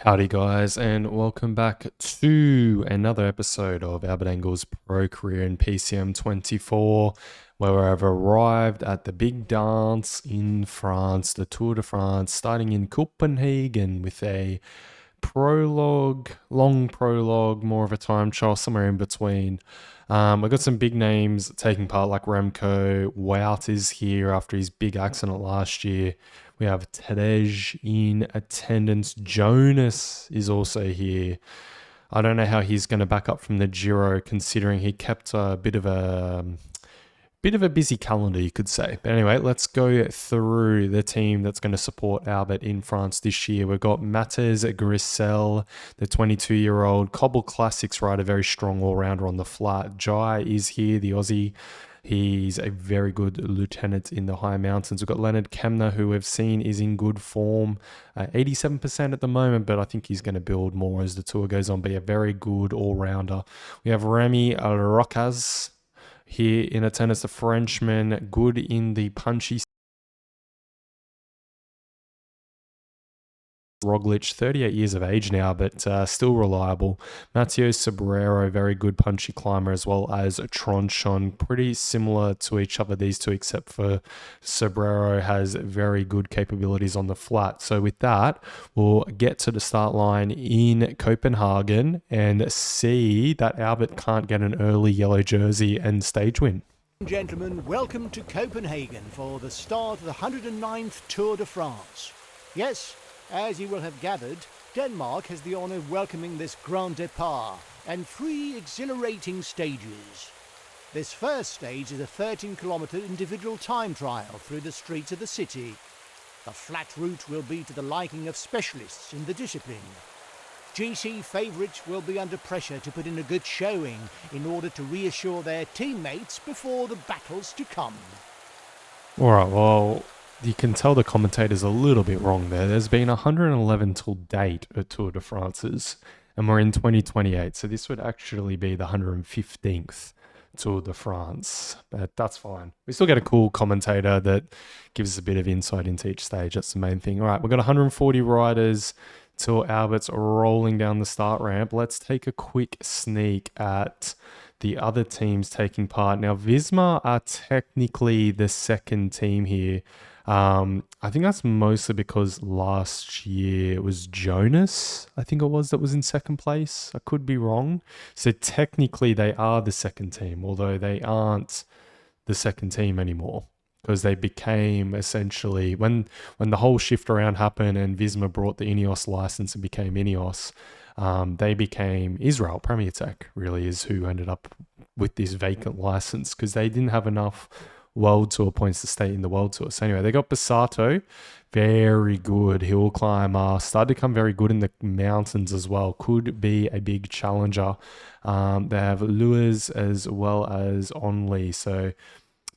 Howdy guys, and welcome back to another episode of Albert Engel's Pro Career in PCM 24, where I've arrived at the big dance in France, the Tour de France, starting in Copenhagen with a prologue, long prologue, more of a time trial, somewhere in between. I've got some big names taking part, like 𝐉𝐸 𝐬𝐬 is here after his big accident last year. We have 𝐀𝐻 in attendance. Jonas is also here. I don't know how he's going to back up from the Giro, considering he kept a bit of a busy calendar, you could say. But anyway, let's go through the team that's going to support Albert in France this year. We've got Matthias Grissel, the 22-year-old Cobble Classics rider, very strong all-rounder on the flat. Jai is here, the Aussie. He's a very good lieutenant in the high mountains. We've got Leonard Kemner, who we've seen is in good form, 87% at the moment, but I think he's going to build more as the tour goes on, be a very good all-rounder. We have Remy Rocaz here in attendance, the Frenchman, good in the punchy. Roglic, 38 years of age now, but still reliable. Matteo Sobrero, very good punchy climber, as well as Tronchon, pretty similar to each other, these two, except for Sobrero has very good capabilities on the flat. So with that, we'll get to the start line in Copenhagen and see that Albert can't get an early yellow jersey and stage win. Gentlemen, welcome to Copenhagen for the start of the 109th Tour de France. Yes, as you will have gathered, Denmark has the honour of welcoming this grand départ and 3 exhilarating stages. This first stage is a 13-kilometre individual time trial through the streets of the city. The flat route will be to the liking of specialists in the discipline. GC favourites will be under pressure to put in a good showing in order to reassure their teammates before the battles to come. All right, well, you can tell the commentator's a little bit wrong there. There's been 111 till date at Tour de France's, and we're in 2028. So this would actually be the 115th Tour de France, but that's fine. We still get a cool commentator that gives us a bit of insight into each stage. That's the main thing. All right, we've got 140 riders till Albert's rolling down the start ramp. Let's take a quick sneak at the other teams taking part. Now, Visma are technically the second team here. I think that's mostly because last year it was Jonas, I think it was, that was in second place. I could be wrong. So technically they are the second team, although they aren't the second team anymore, because they became essentially, when the whole shift around happened and Visma brought the Ineos license and became Ineos, they became Israel. Premier Tech really is who ended up with this vacant license, because they didn't have enough World Tour points to stay in the World Tour. So anyway, they got Basato, very good hill climber, started to become very good in the mountains as well, could be a big challenger. They have 𝐿ewis as well as Only, so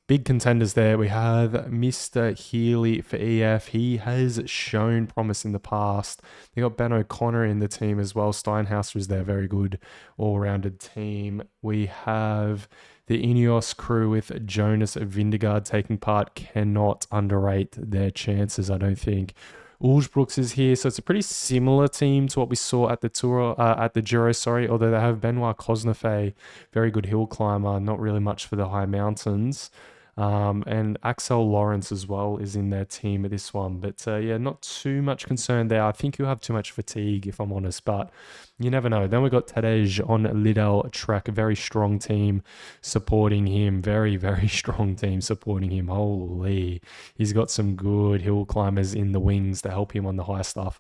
big contenders there. We have Mr. Healy for EF. He has shown promise in the past. They got Ben O'Connor in the team as well. Steinhauser is their very good all-rounded team. We have the Ineos crew with Jonas Vingegaard taking part. Cannot underrate their chances, I don't think. 𝐿ebrooks is here, so it's a pretty similar team to what we saw at the Tour, at the Giro, although they have Benoit Cosnefroy, very good hill climber, not really much for the high mountains. And Axel Lawrence as well is in their team at this one. But yeah, not too much concern there. I think you have too much fatigue, if I'm honest, but you never know. Then we've got 𝐀𝐻 on Liddell track, a very strong team supporting him. Very, very strong team supporting him. Holy, he's got some good hill climbers in the wings to help him on the high stuff.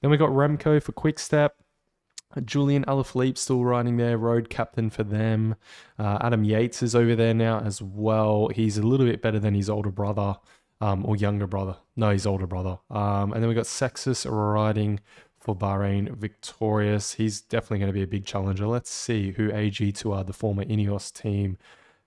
Then we got �Ｒemco for Quick Step. Julian Alaphilippe still riding there, road captain for them. Adam Yates is over there now as well. He's a little bit better than his older brother, or younger brother. No, his older brother. And then we got Sexus riding for Bahrain Victorious. He's definitely going to be a big challenger. Let's see who AG2R, the former Ineos team,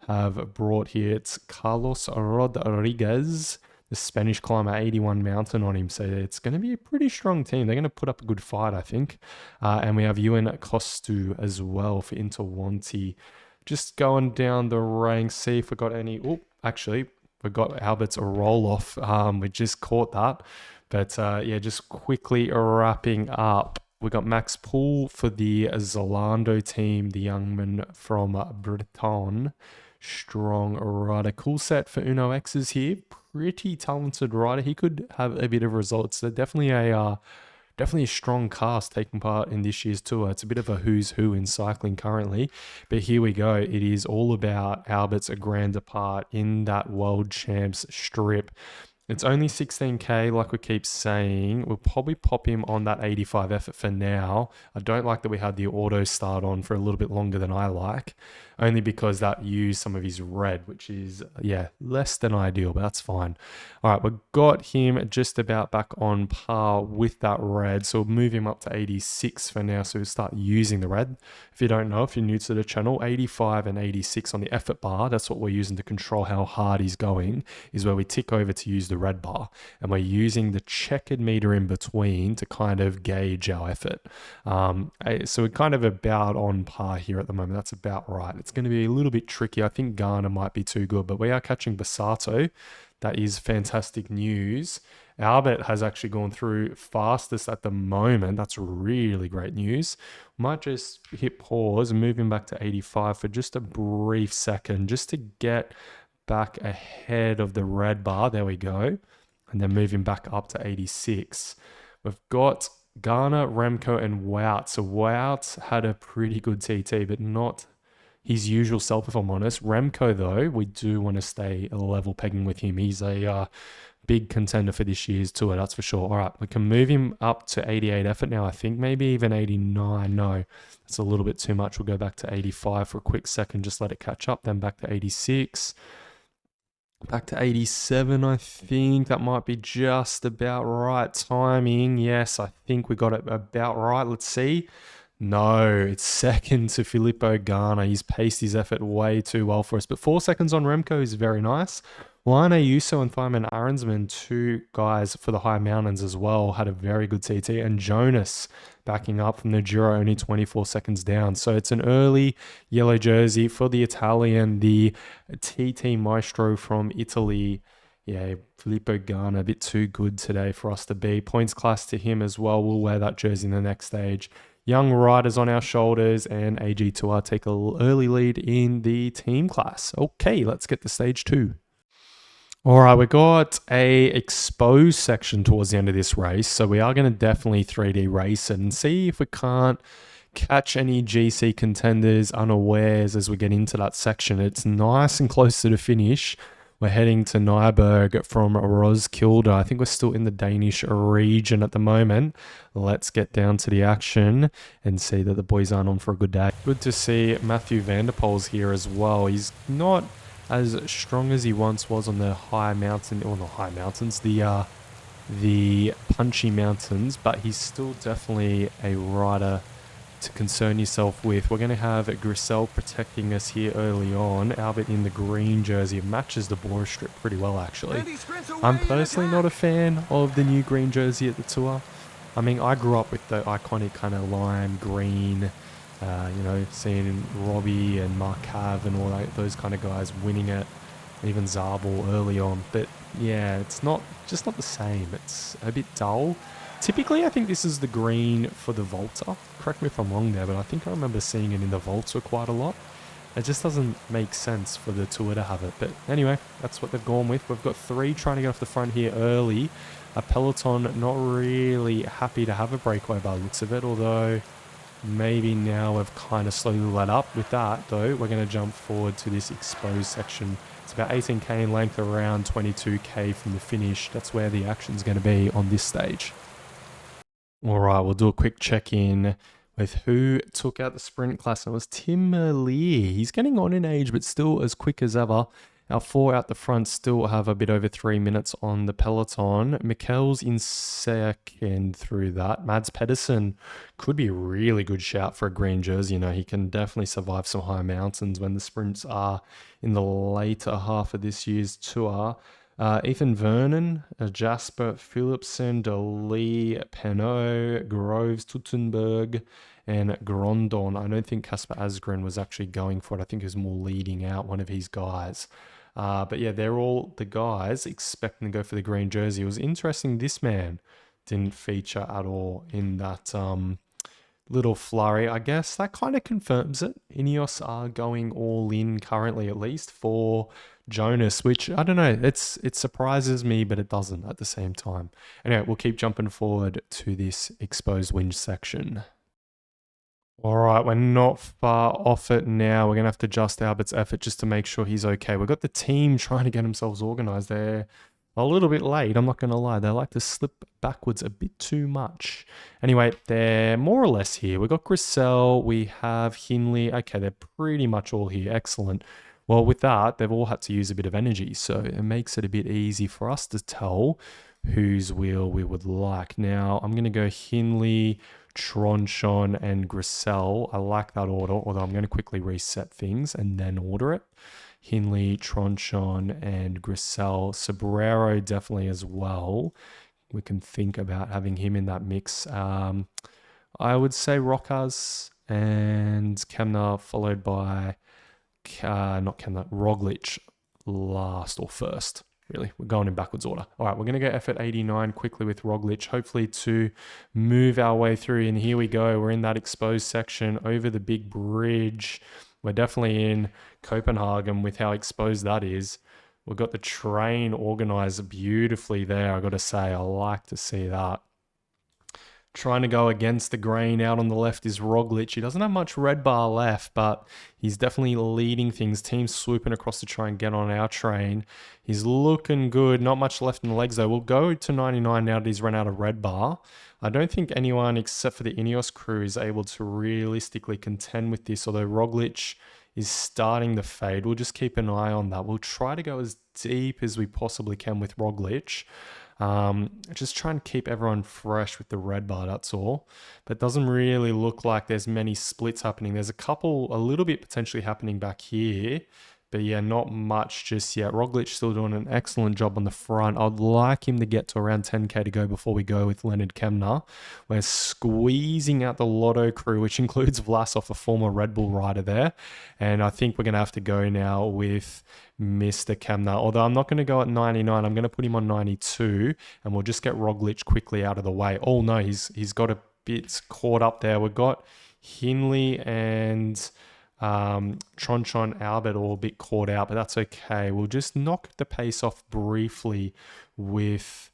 have brought here. It's Carlos Rodriguez, the Spanish climber, 81 mountain on him. So it's going to be a pretty strong team. They're going to put up a good fight, I think. And we have Ewan Costu as well for Interwanti. Just going down the ranks, see if we got any. Oh, actually, we got Albert's roll-off. We just caught that. But yeah, just quickly wrapping up We got Max Poole for the Zalando team, the young man from Breton. Strong rider. Cool set for 𝐬𝐻𝐾𝐿 here. Pretty talented rider. He could have a bit of results. So definitely a strong cast taking part in this year's tour. It's a bit of a who's who in cycling currently. But here we go. It is all about Albert's Grand Depart in that World Champs strip. It's only 16k, like we keep saying. We'll probably pop him on that 85 effort for now. I don't like that we had the auto start on for a little bit longer than I like, only because that used some of his red, which is, yeah, less than ideal, but that's fine. All right, we've got him just about back on par with that red, so we'll move him up to 86 for now, so we'll start using the red. If you don't know, if you're new to the channel, 85 and 86 on the effort bar, that's what we're using to control how hard he's going, is where we tick over to use the red bar, and we're using the checkered meter in between to kind of gauge our effort. So we're kind of about on par here at the moment. That's about right. It's going to be a little bit tricky. I think Ghana might be too good, but we are catching Basato. That is fantastic news. Albert has actually gone through fastest at the moment. That's really great news. Might just hit pause and move him back to 85 for just a brief second, just to get back ahead of the red bar. There we go. And then moving back up to 86. We've got Ghana, 𝐉𝐶𝐿, and 𝐻𝐲. So 𝐻𝐲 had a pretty good TT, but not his usual self, if I'm honest. 𝐉𝐶𝐿, though, we do want to stay level pegging with him. He's a big contender for this year's tour, that's for sure. All right, we can move him up to 88 effort now, I think. Maybe even 89. No, that's a little bit too much. We'll go back to 85 for a quick second, just let it catch up. Then back to 86. Back to 87, I think. That might be just about right timing. Yes, I think we got it about right. Let's see. No, it's second to Filippo Ganna. He's paced his effort way too well for us. But 4 seconds on 𝐉𝐶𝐿 is very nice. 𝐿ouieLewis and 𝐷iamond Aaronsman, two guys for the high mountains as well, had a very good TT. And Jonas backing up from the Giro, only 24 seconds down. So it's an early yellow jersey for the Italian, the TT Maestro from Italy. Yeah, Filippo Ganna, a bit too good today for us to be. Points class to him as well. We'll wear that jersey in the next stage. Young riders on our shoulders, and AG2R take an early lead in the team class. Okay, let's get to stage 2. All right, we got a exposed section towards the end of this race, so we are going to definitely 3D race it and see if we can't catch any GC contenders unawares as we get into that section. It's nice and close to the finish. We're heading to Nyberg from Roskilde. I think we're still in the Danish region at the moment. Let's get down to the action and see that the boys aren't on for a good day. Good to see Mathieu van der Poel's here as well. He's not as strong as he once was on the high mountain, or the high mountains, the punchy mountains, but he's still definitely a rider to concern yourself with. We're going to have Grisel protecting us here early on. Albert in the green jersey matches the Bora strip pretty well, actually. I'm personally not a fan of the new green jersey at the tour. I mean, I grew up with the iconic kind of lime green, you know, seeing Robbie and Mark Cav and all that, those kind of guys winning it, even 𝐷iamond early on. But yeah, it's just not the same. It's a bit dull. Typically, I think this is the green for the Volta. Correct me if I'm wrong there, but I think I remember seeing it in the Volta quite a lot. It just doesn't make sense for the tour to have it. But anyway, that's what they've gone with. We've got 3 trying to get off the front here early. A peloton not really happy to have a breakaway by the looks of it, although maybe now we've kind of slowly let up. With that, though, we're going to jump forward to this exposed section. It's about 18k in length, around 22k from the finish. That's where the action's going to be on this stage. All right, we'll do a quick check-in with who took out the sprint class. It was Tim Merlier. He's getting on in age, but still as quick as ever. Our 4 out the front still have a bit over 3 minutes on the peloton. Mikkel's in second through that. Mads Pedersen could be a really good shout for a green jersey. You know, he can definitely survive some high mountains when the sprints are in the later half of this year's tour. Ethan Vernon, Jasper Philipsen, Lee Penot, Groves, Tuttenberg, and Grondon. I don't think Kasper Asgren was actually going for it. I think he was more leading out one of his guys. But yeah, they're all the guys expecting to go for the green jersey. It was interesting this man didn't feature at all in that little flurry. I guess that kind of confirms it. Ineos are going all in currently, at least for Jonas, which I don't know. It surprises me, but it doesn't at the same time. Anyway, we'll keep jumping forward to this exposed whinge section. All right, we're not far off it now. We're going to have to adjust Albert's effort just to make sure he's okay. We've got the team trying to get themselves organized. They're a little bit late, I'm not going to lie. They like to slip backwards a bit too much. Anyway, they're more or less here. We've got Grisel, we have Hindley. Okay, they're pretty much all here. Excellent. Well, with that, they've all had to use a bit of energy, so it makes it a bit easy for us to tell whose wheel we would like. Now, I'm going to go Hindley, Tronchon, and Grisel. I like that order, although I'm going to quickly reset things and then order it. Hindley, Tronchon, and Grisel. Sobrero definitely as well. We can think about having him in that mix. I would say Rokas and Kemna, followed by, not Kemna, Roglic last or first. Really, we're going in backwards order. All right, we're going to go effort 89 quickly with Roglic, hopefully to move our way through. And here we go. We're in that exposed section over the big bridge. We're definitely in Copenhagen with how exposed that is. We've got the train organized beautifully there. I got to say, I like to see that. Trying to go against the grain out on the left is Roglic. He doesn't have much red bar left, but he's definitely leading things. Team swooping across to try and get on our train. He's looking good. Not much left in the legs, though. We'll go to 99 now that he's run out of red bar. I don't think anyone except for the Ineos crew is able to realistically contend with this, although Roglic is starting to fade. We'll just keep an eye on that. We'll try to go as deep as we possibly can with Roglic. Just try and keep everyone fresh with the red bar, that's all. But it doesn't really look like there's many splits happening. There's a little bit potentially happening back here. But yeah, not much just yet. Roglic still doing an excellent job on the front. I'd like him to get to around 10k to go before we go with Leonard Kemna. We're squeezing out the Lotto crew, which includes Vlasov, a former Red Bull rider there. And I think we're going to have to go now with Mr. Kemna. Although I'm not going to go at 99. I'm going to put him on 92. And we'll just get Roglic quickly out of the way. Oh no, he's got a bit caught up there. We've got Hindley and Tronchon, Albert all a bit caught out, but that's okay. We'll just knock the pace off briefly with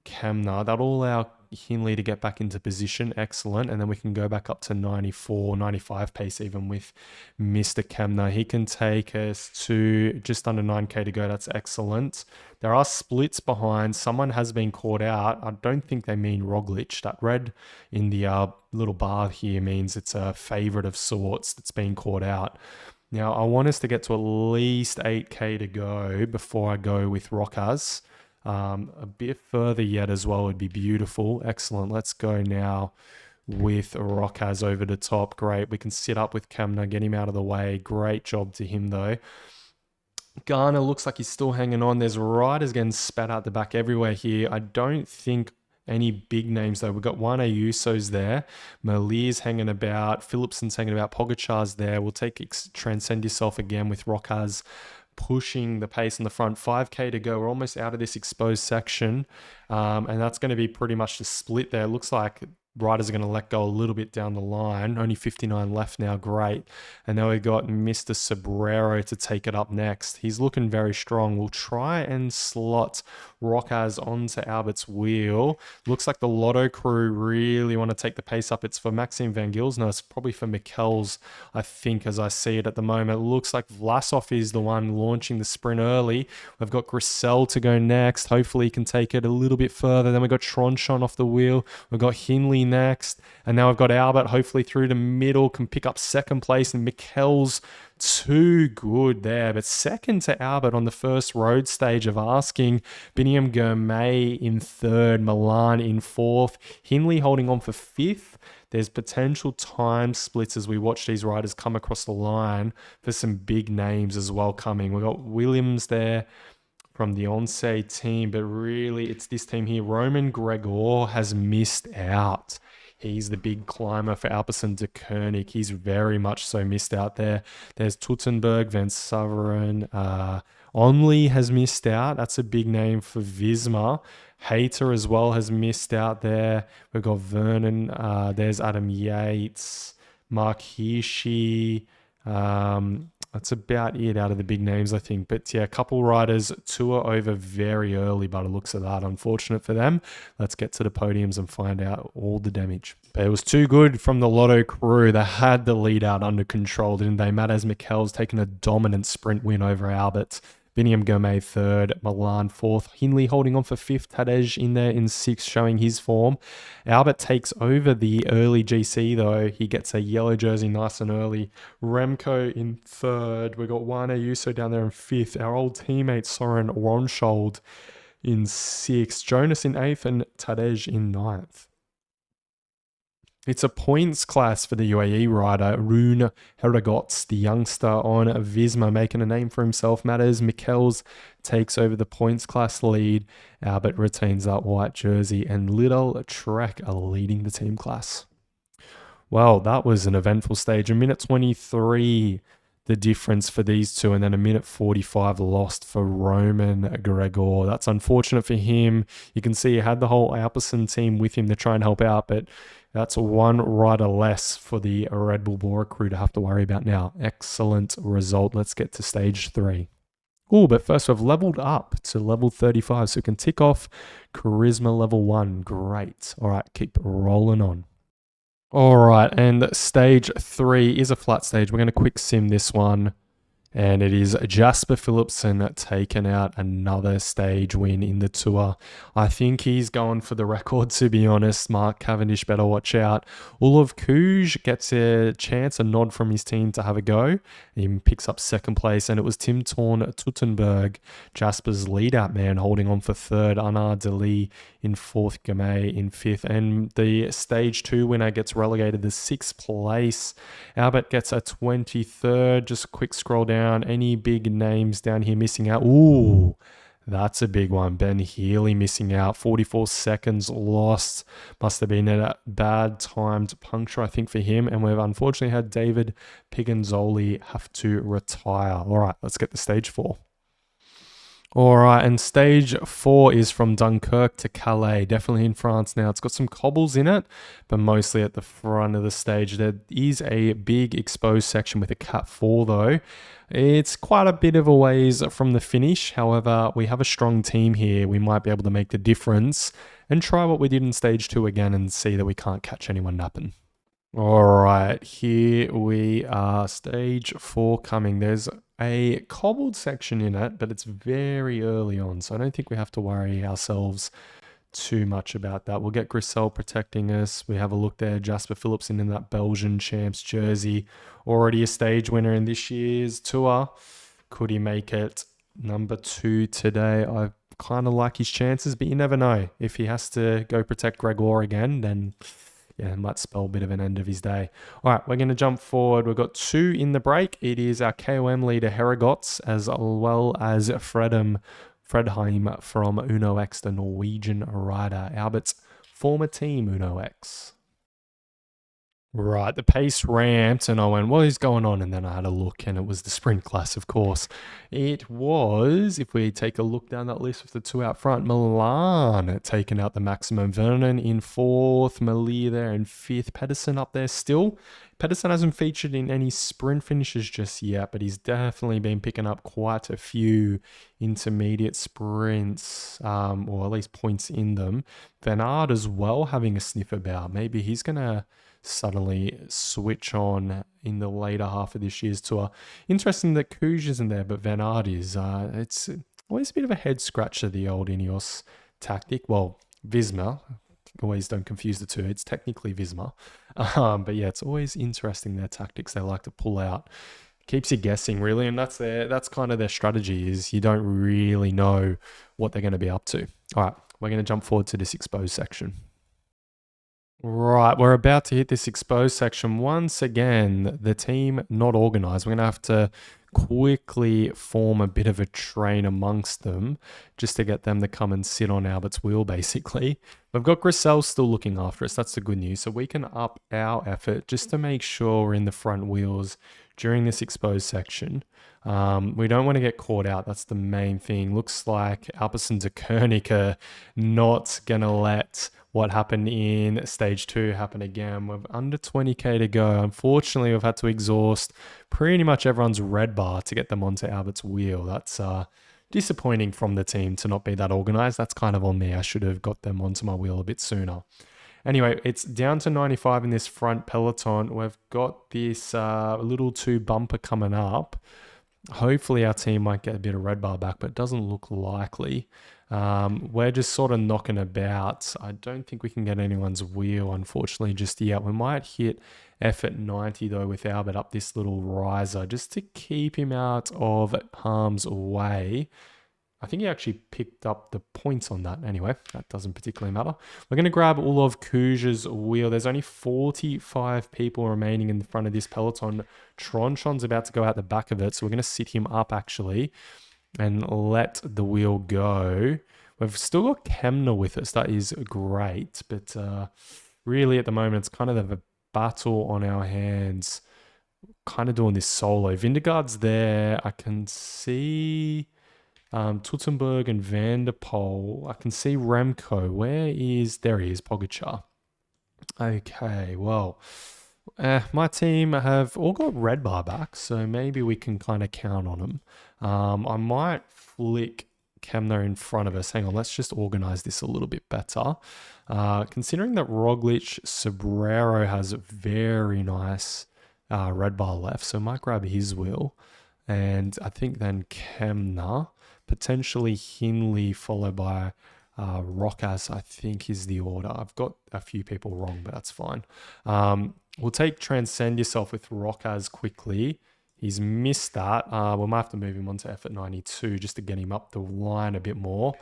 Kemna. That'll allow Hindley to get back into position. Excellent. And then we can go back up to 94, 95 pace even with Mr. Kemna. He can take us to just under 9k to go. That's excellent. There are splits behind. Someone has been caught out. I don't think they mean Roglic. That red in the little bar here means it's a favorite of sorts that's been caught out. Now, I want us to get to at least 8k to go before I go with Rokas. A bit further yet as well would be beautiful. Excellent. Let's go now with Rokas over the top. Great. We can sit up with Kemna, get him out of the way. Great job to him though. Garner looks like he's still hanging on. There's riders getting spat out the back everywhere here. I don't think any big names though. We've got one 𝐸𝐬𝐧 there. Merlier's hanging about. Philipsen's hanging about. Pogacar's there. We'll take Transcend Yourself again with Rokas pushing the pace in the front. 5k to go. We're almost out of this exposed section. And that's going to be pretty much the split there. It looks like riders are going to let go a little bit down the line. Only 59 left now. Great. And now we've got Mr. Sobrero to take it up next. He's looking very strong. We'll try and slot Rokas onto Albert's wheel. Looks like the Lotto crew really want to take the pace up. It's for Maxime Van Gils. No, it's probably for Mikkels, I think, as I see it at the moment. It looks like Vlasov is the one launching the sprint early. We've got Grisel to go next. Hopefully he can take it a little bit further. Then we've got Tronchon off the wheel. We've got Hindley next. And now I've got Albert hopefully through the middle, can pick up second place, and Mikkels too good there. But second to Albert on the first road stage of asking. Biniam Gourmet in third, Milan in fourth, Hindley holding on for fifth. There's potential time splits as we watch these riders come across the line for some big names as well coming. We've got Williams there from the Ensee team, but really it's this team here. Roman Gregor has missed out. He's the big climber for Alpecin de Koenig. He's very much so missed out there. There's Tuttenberg, Van Saveren, Only has missed out. That's a big name for Visma. Hayter as well has missed out there. We've got Vernon. There's Adam Yates, Mark Hirschi. That's about it out of the big names, I think. But yeah, a couple riders tour over very early by the looks of that. Unfortunate for them. Let's get to the podiums and find out all the damage. But it was too good from the Lotto crew. They had the lead out under control, didn't they? 𝐿𝐵 𝐷𝐿's taken a dominant sprint win over Albert. 𝐵iniam Gourmet third, Milan fourth, Hindley holding on for fifth, Tadej in there in sixth, showing his form. Albert takes over the early GC though. He gets a yellow jersey nice and early. Remco in third. We got 𝐷𝐻𝐻 down there in fifth. Our old teammate Soren Ronshold in sixth. Jonas in eighth and Tadej in ninth. It's a points class for the UAE rider, Rune Herregotz, the youngster on Visma, making a name for himself. Matters. Michels takes over the points class lead. Albert retains that white jersey, and Little Trek are leading the team class. Well, that was an eventful stage. A minute 23, the difference for these two, and then a minute 45 lost for Roman Gregor. That's unfortunate for him. You can see he had the whole Alpecin team with him to try and help out, but that's one rider less for the Red Bull Bora crew to have to worry about now. Excellent result. Let's get to stage 3. Oh, but first we've leveled up to level 35, so we can tick off Charisma level 1. Great. All right, keep rolling on. All right, and stage 3 is a flat stage. We're going to quick sim this one. And it is Jasper Philipsen taking out another stage win in the Tour. I think he's going for the record, to be honest. Mark Cavendish better watch out. 𝐷𝐿𝐻 𝐾𝐿 gets a chance, a nod from his team to have a go. He picks up second place, and it was Tim Thorn Tuttenberg, Jasper's lead-out man, holding on for third. Anar Deli in fourth, Gourmet in fifth. And the stage 2 winner gets relegated to sixth place. Albert gets a 23rd. Just a quick scroll down. Any big names down here missing out? Ooh, that's a big one. Ben Healy missing out. 44 seconds lost. Must have been a bad timed puncture, I think, for him. And we've unfortunately had David Piganzoli have to retire. All right, let's get to stage 4. All right, and stage 4 is from Dunkirk to Calais, definitely in France now. It's got some cobbles in it, but mostly at the front of the stage. There is a big exposed section with a Cat 4 though. It's quite a bit of a ways from the finish. However, we have a strong team here. We might be able to make the difference and try what we did in stage 2 again and see that we can't catch anyone napping. All right, here we are, stage 4 coming. There's a cobbled section in it, but it's very early on, so I don't think we have to worry ourselves too much about that. We'll get Grissel protecting us. We have a look there, Jasper Philipsen in that Belgian champs jersey, already a stage winner in this year's Tour. Could he make it number 2 today? I kind of like his chances, but you never know. If he has to go protect Gregor again, then yeah, it might spell a bit of an end of his day. All right, we're going to jump forward. We've got 2 in the break. It is our KOM leader, Herregotz, as well as Fredheim from Uno X, the Norwegian rider. Albert's former team, Uno X. Right, the pace ramped and I went, what is going on? And then I had a look and it was the sprint class, of course. It was, if we take a look down that list with the 2 out front, Milan taking out the maximum. Vernon in 4th, Malia there in 5th, Pedersen up there still. Pedersen hasn't featured in any sprint finishes just yet, but he's definitely been picking up quite a few intermediate sprints, or at least points in them. Van Aert as well having a sniff about. Maybe he's going to suddenly switch on in the later half of this year's Tour. Interesting that 𝐾𝐿 isn't there, but Van Aert is. It's always a bit of a head scratcher, the old Ineos tactic. Well, Visma. Always don't confuse the two. It's technically Visma. But yeah, it's always interesting their tactics they like to pull out. Keeps you guessing, really, and that's kind of their strategy, is you don't really know what they're going to be up to. All right, we're going to jump forward to this exposed section. Right, we're about to hit this exposed section. Once again, the team not organized. We're going to have to quickly form a bit of a train amongst them just to get them to come and sit on Albert's wheel, basically. We've got Grissel still looking after us. That's the good news. So we can up our effort just to make sure we're in the front wheels during this exposed section. We don't want to get caught out. That's the main thing. Looks like 𝐷𝐸𝐻𝐿 are not going to let what happened in stage 2 happen again. We've under 20k to go. Unfortunately, we've had to exhaust pretty much everyone's red bar to get them onto Albert's wheel. That's disappointing from the team to not be that organized. That's kind of on me. I should have got them onto my wheel a bit sooner. Anyway, it's down to 95 in this front peloton. We've got this little 2 bumper coming up. Hopefully our team might get a bit of red bar back, but it doesn't look likely. We're just sort of knocking about. I don't think we can get anyone's wheel, unfortunately, just yet. We might hit effort 90 though with Albert up this little riser just to keep him out of harm's way. I think he actually picked up the points on that. Anyway, that doesn't particularly matter. We're going to grab all of 𝐻𝐭 wheel. There's only 45 people remaining in the front of this peloton. Tronchon's about to go out the back of it, so we're going to sit him up actually and let the wheel go. We've still got 𝐀𝐻𝐨𝐿 with us. That is great, but really at the moment it's kind of a battle on our hands. Kind of doing this solo. Vindegaard's there. I can see Teutenberg and Van der Poel. I can see Remco. There he is, Pogačar. Okay, well, my team have all got red bar back, so maybe we can kind of count on them. I might flick 𝐀𝐻𝐿 in front of us. Hang on, let's just organize this a little bit better. Considering that Roglic Sobrero has very nice red bar left, so I might grab his wheel. And I think then 𝐀𝐻𝐿, potentially Hindley, followed by Rokas, I think is the order. I've got a few people wrong, but that's fine. We'll take Transcend Yourself with Rokas quickly. He's missed that. We might have to move him on to effort 92 just to get him up the line a bit more.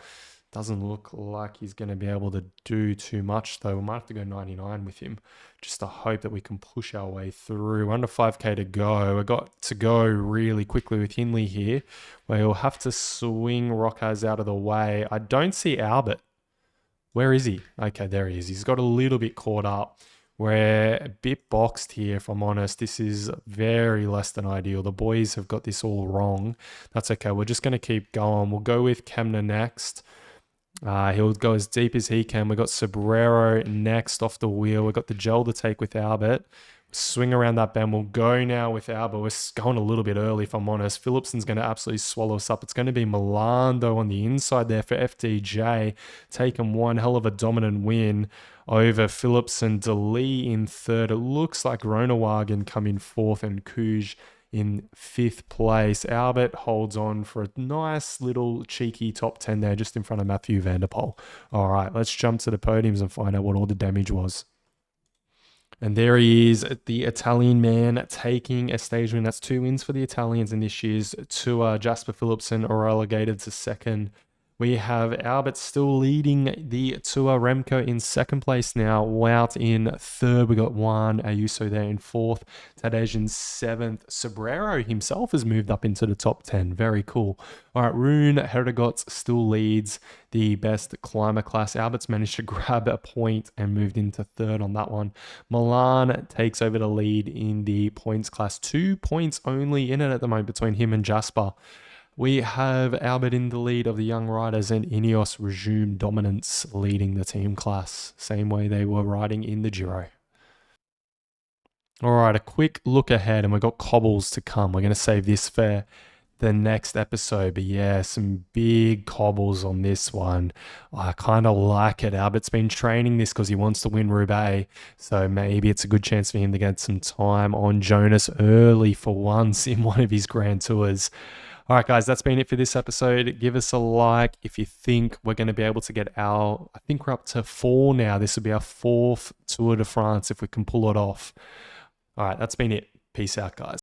Doesn't look like he's going to be able to do too much though. We might have to go 99 with him just to hope that we can push our way through. Under 5k to go. We got to go really quickly with Hindley here. We'll have to swing Rokas out of the way. I don't see Albert. Where is he? Okay, there he is. He's got a little bit caught up. We're a bit boxed here, if I'm honest. This is very less than ideal. The boys have got this all wrong. That's okay. We're just going to keep going. We'll go with 𝐀𝐻𝐿 next. He'll go as deep as he can. We got Sobrero next off the wheel. We got the gel to take with Albert. Swing around that bend. We'll go now with Albert. We're going a little bit early, if I'm honest. Philipsen's going to absolutely swallow us up. It's going to be Milando on the inside there for FDJ. Taking one hell of a dominant win over Philipsen. DeLee in third. It looks like Groenewegen come in fourth and 𝐻𝐿 in 5th place. Albert holds on for a nice little cheeky top 10 there just in front of Mathieu van der Poel. All right, let's jump to the podiums and find out what all the damage was. And there he is, the Italian man taking a stage win. That's 2 wins for the Italians in this year's tour. Jasper Philipsen are relegated to second. We have Albert still leading the tour. Remco in 2nd place now. Wout in 3rd. We got Juan Ayuso there in 4th. Tadej in 7th. Sobrero himself has moved up into the top 10. Very cool. All right, Rune Herdegot still leads the best climber class. Albert's managed to grab a point and moved into 3rd on that one. Milan takes over the lead in the points class. 2 points only in it at the moment between him and Jasper. We have Albert in the lead of the young riders, and Ineos resume dominance leading the team class, same way they were riding in the Giro. All right, a quick look ahead, and we've got cobbles to come. We're going to save this for the next episode, but yeah, some big cobbles on this one. I kind of like it. Albert's been training this because he wants to win Roubaix, so maybe it's a good chance for him to get some time on Jonas early for once in one of his Grand Tours. All right, guys, that's been it for this episode. Give us a like if you think we're going to be able to get I think we're up to 4 now. This will be our 4th Tour de France if we can pull it off. All right, that's been it. Peace out, guys.